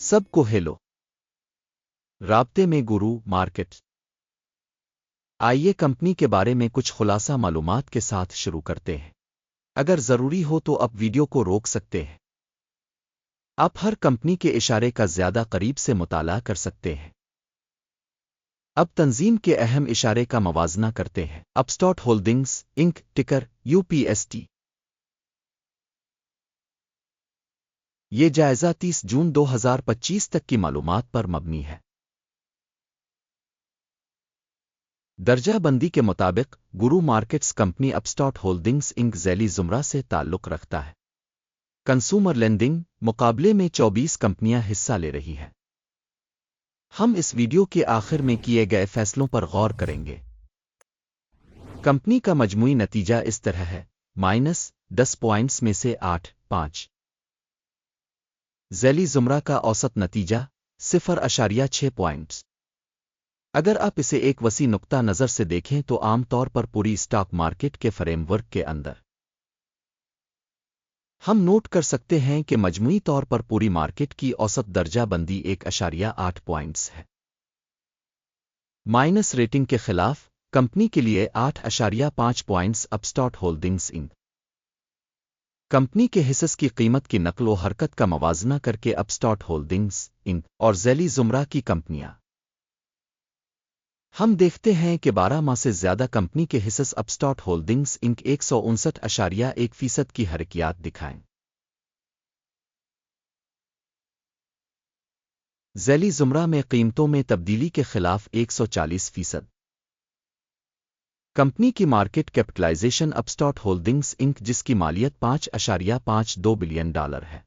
سب کو ہیلو، رابطے میں گرو مارکیٹ۔ آئیے کمپنی کے بارے میں کچھ خلاصہ معلومات کے ساتھ شروع کرتے ہیں۔ اگر ضروری ہو تو آپ ویڈیو کو روک سکتے ہیں۔ آپ ہر کمپنی کے اشارے کا زیادہ قریب سے مطالعہ کر سکتے ہیں۔ اب تنظیم کے اہم اشارے کا موازنہ کرتے ہیں۔ اپسٹارٹ ہولڈنگز انک ٹکر UPST۔ یہ جائزہ 30 جون 2025 تک کی معلومات پر مبنی ہے۔ درجہ بندی کے مطابق گرو مارکیٹس کمپنی اپسٹارٹ ہولڈنگز انک ذیلی زمرہ سے تعلق رکھتا ہے۔ کنزیومر لینڈنگ مقابلے میں 24 کمپنیاں حصہ لے رہی ہیں۔ ہم اس ویڈیو کے آخر میں کیے گئے فیصلوں پر غور کریں گے۔ کمپنی کا مجموعی نتیجہ اس طرح ہے: -10 پوائنٹس میں سے 8.5۔ ذیلی زمرہ کا اوسط نتیجہ 0.6 پوائنٹس۔ اگر آپ اسے ایک وسیع نقطہ نظر سے دیکھیں تو عام طور پر پوری اسٹاک مارکیٹ کے فریم ورک کے اندر ہم نوٹ کر سکتے ہیں کہ مجموعی طور پر پوری مارکیٹ کی اوسط درجہ بندی 1.8 پوائنٹس ہے۔ مائنس ریٹنگ کے خلاف کمپنی کے لیے 8.5 پوائنٹس اپسٹارٹ ہولڈنگز انک۔ کمپنی کے حصص کی قیمت کی نقل و حرکت کا موازنہ کر کے اپسٹارٹ ہولڈنگز انک اور ذیلی زمرہ کی کمپنیاں ہم دیکھتے ہیں کہ 12 ماہ سے زیادہ کمپنی کے حصص اپسٹارٹ ہولڈنگز انک 159.1% کی حرکیات دکھائیں۔ ذیلی زمرہ میں قیمتوں میں تبدیلی کے خلاف 140%۔ کمپنی کی مارکیٹ کیپٹلائزیشن اپسٹارٹ ہولڈنگز انک جس کی مالیت $5.52 بلین ہے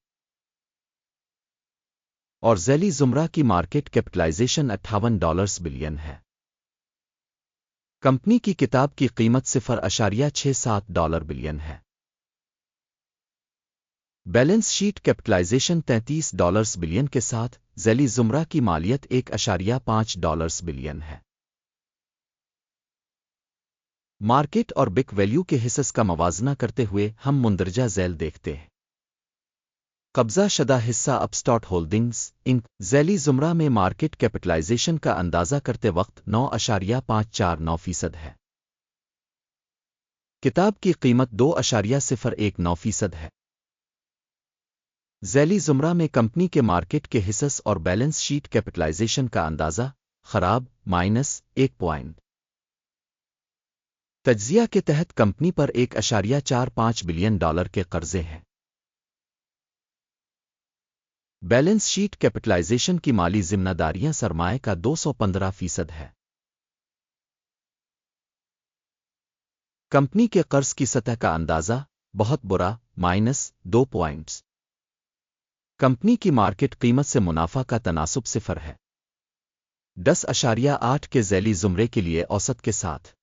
اور ذیلی زمرہ کی مارکیٹ کیپٹلائزیشن $58 بلین ہے۔ کمپنی کی کتاب کی قیمت $0.67 بلین ہے۔ بیلنس شیٹ کیپٹلائزیشن $33 بلین کے ساتھ ذیلی زمرہ کی مالیت $1.5 بلین ہے۔ مارکیٹ اور بک ویلیو کے حصص کا موازنہ کرتے ہوئے ہم مندرجہ ذیل دیکھتے ہیں۔ قبضہ شدہ حصہ اپسٹارٹ ہولڈنگز انک ذیلی زمرہ میں مارکیٹ کیپٹلائزیشن کا اندازہ کرتے وقت 9.549% ہے۔ کتاب کی قیمت 2.019% ہے۔ ذیلی زمرہ میں کمپنی کے مارکیٹ کے حصص اور بیلنس شیٹ کیپٹلائزیشن کا اندازہ خراب -1 پوائنٹ۔ تجزیہ کے تحت کمپنی پر $1.45 بلین کے قرضے ہیں۔ بیلنس شیٹ کیپٹلائزیشن کی مالی ذمہ داریاں سرمایہ کا 215% ہے۔ کمپنی کے قرض کی سطح کا اندازہ بہت برا -2 پوائنٹس۔ کمپنی کی مارکیٹ قیمت سے منافع کا تناسب 0 ہے۔ 10.8 کے ذیلی زمرے کے لیے اوسط کے ساتھ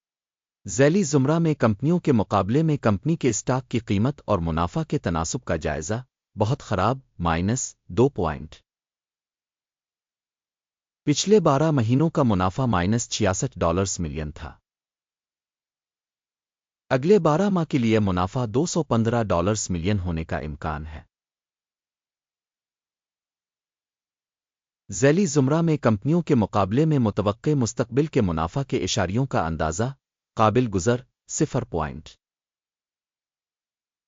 ذیلی زمرہ میں کمپنیوں کے مقابلے میں کمپنی کے اسٹاک کی قیمت اور منافع کے تناسب کا جائزہ بہت خراب -2 پوائنٹ۔ پچھلے 12 مہینوں کا منافع $66 ملین تھا۔ اگلے 12 ماہ کے لیے منافع $215 ملین ہونے کا امکان ہے۔ ذیلی زمرہ میں کمپنیوں کے مقابلے میں متوقع مستقبل کے منافع کے اشاریوں کا اندازہ قابل گزر 0 پوائنٹ۔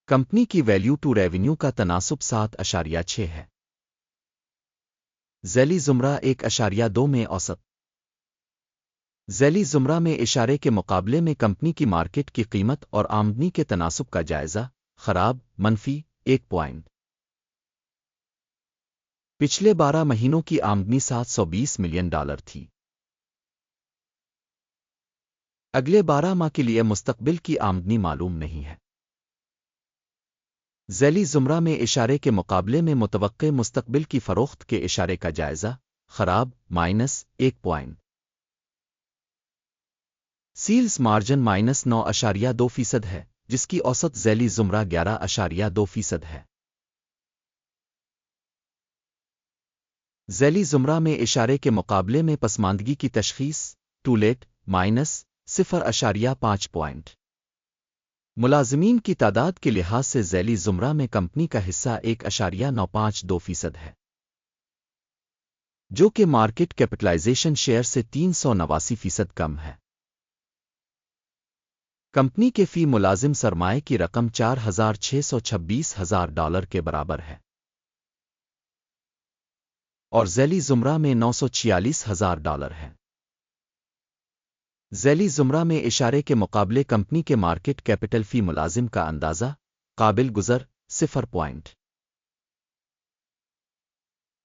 کمپنی کی ویلیو ٹو ریونیو کا تناسب 7.6 ہے۔ ذیلی زمرہ 1.2 میں اوسط۔ ذیلی زمرہ میں اشارے کے مقابلے میں کمپنی کی مارکیٹ کی قیمت اور آمدنی کے تناسب کا جائزہ خراب -1 پوائنٹ۔ پچھلے 12 مہینوں کی آمدنی $720 ملین تھی۔ اگلے 12 ماہ کے لیے مستقبل کی آمدنی معلوم نہیں ہے۔ ذیلی زمرہ میں اشارے کے مقابلے میں متوقع مستقبل کی فروخت کے اشارے کا جائزہ خراب -1 پوائنٹ۔ سیلز مارجن -9.2% ہے جس کی اوسط ذیلی زمرہ 11.2% ہے۔ ذیلی زمرہ میں اشارے کے مقابلے میں پسماندگی کی تشخیص ٹو لیٹ -0.5 پوائنٹ۔ ملازمین کی تعداد کے لحاظ سے ذیلی زمرہ میں کمپنی کا حصہ 1.92% ہے۔ جو کہ مارکیٹ کیپٹلائزیشن شیئر سے 389% کم ہے۔ کمپنی کے فی ملازم سرمایہ کی رقم $4,626,000 کے برابر ہے اور ذیلی زمرہ میں $946,000 ہے۔ ذیلی زمرہ میں اشارے کے مقابلے کمپنی کے مارکیٹ کیپٹل فی ملازم کا اندازہ قابل گزر 0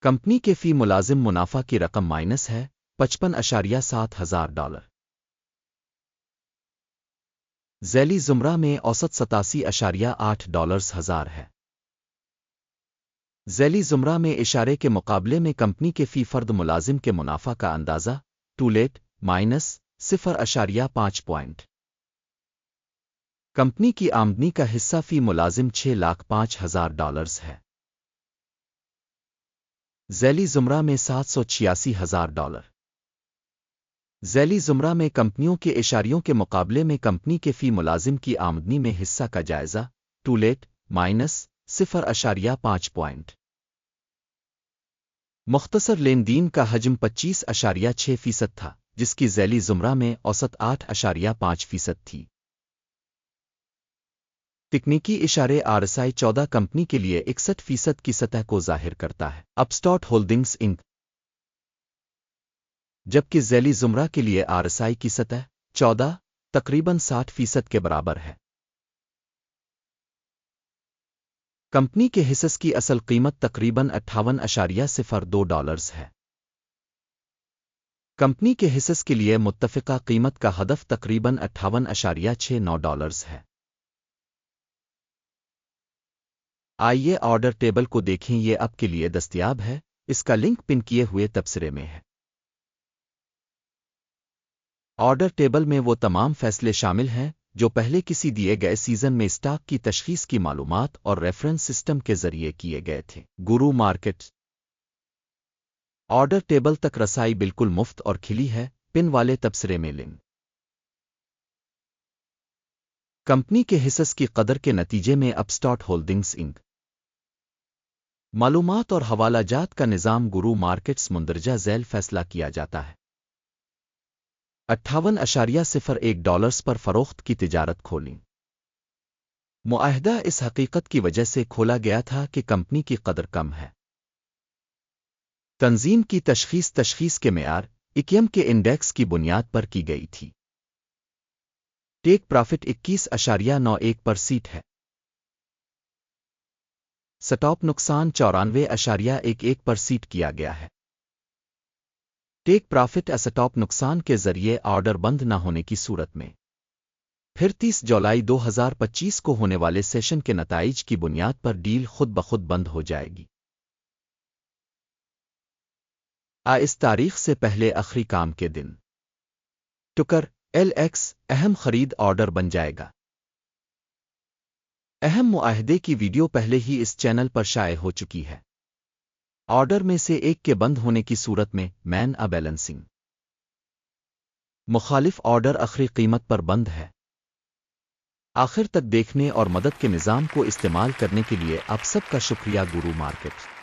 کمپنی کے فی ملازم منافع کی رقم مائنس ہے $55,700۔ ذیلی زمرہ میں اوسط $87.8 ہے۔ ذیلی زمرہ میں اشارے کے مقابلے میں کمپنی کے فی فرد ملازم کے منافع کا اندازہ ٹولیٹ مائنس 0.5 کمپنی کی آمدنی کا حصہ فی ملازم $6,05,000 ہے۔ ذیلی زمرہ میں $786,000۔ ذیلی زمرہ میں کمپنیوں کے اشاریوں کے مقابلے میں کمپنی کے فی ملازم کی آمدنی میں حصہ کا جائزہ ٹولیٹ مائنس 0.5 مختصر لین دین کا حجم 25.6% تھا، جس کی ذیلی زمرہ میں اوسط 8.5% تھی۔ تکنیکی اشارے RSI 14 کمپنی کے لیے 61% کی سطح کو ظاہر کرتا ہے، اپسٹارٹ ہولڈنگز انک، جبکہ ذیلی زمرہ کے لیے RSI کی سطح 14 تقریباً 60% کے برابر ہے۔ کمپنی کے حصص کی اصل قیمت تقریباً $58.02 ہے۔ کمپنی کے حصص کے لیے متفقہ قیمت کا ہدف تقریباً $58.69 ہے۔ آئیے آرڈر ٹیبل کو دیکھیں، یہ آپ کے لیے دستیاب ہے، اس کا لنک پن کیے ہوئے تبصرے میں ہے۔ آرڈر ٹیبل میں وہ تمام فیصلے شامل ہیں جو پہلے کسی دیے گئے سیزن میں اسٹاک کی تشخیص کی معلومات اور ریفرنس سسٹم کے ذریعے کیے گئے تھے۔ گورو مارکیٹ آرڈر ٹیبل تک رسائی بالکل مفت اور کھلی ہے، پن والے تبصرے میں لنک۔ کمپنی کے حصص کی قدر کے نتیجے میں اپسٹارٹ ہولڈنگز انک معلومات اور حوالہ جات کا نظام گورو مارکیٹس مندرجہ ذیل فیصلہ کیا جاتا ہے۔ $58.01 پر فروخت کی تجارت کھولیں۔ معاہدہ اس حقیقت کی وجہ سے کھولا گیا تھا کہ کمپنی کی قدر کم ہے۔ تنظیم کی تشخیص کے معیار اکیم کے انڈیکس کی بنیاد پر کی گئی تھی۔ ٹیک پرافٹ 21.91% ہے۔ سٹاپ نقصان 94.11% کیا گیا ہے۔ ٹیک پرافٹ اسٹاپ نقصان کے ذریعے آرڈر بند نہ ہونے کی صورت میں پھر 30 جولائی 2025 کو ہونے والے سیشن کے نتائج کی بنیاد پر ڈیل خود بخود بند ہو جائے گی۔ اس تاریخ سے پہلے آخری کام کے دن ٹکر LX اہم خرید آرڈر بن جائے گا۔ اہم معاہدے کی ویڈیو پہلے ہی اس چینل پر شائع ہو چکی ہے۔ آرڈر میں سے ایک کے بند ہونے کی صورت میں مین بیلنسنگ مخالف آرڈر آخری قیمت پر بند ہے۔ آخر تک دیکھنے اور مدد کے نظام کو استعمال کرنے کے لیے آپ سب کا شکریہ۔ گورو مارکیٹ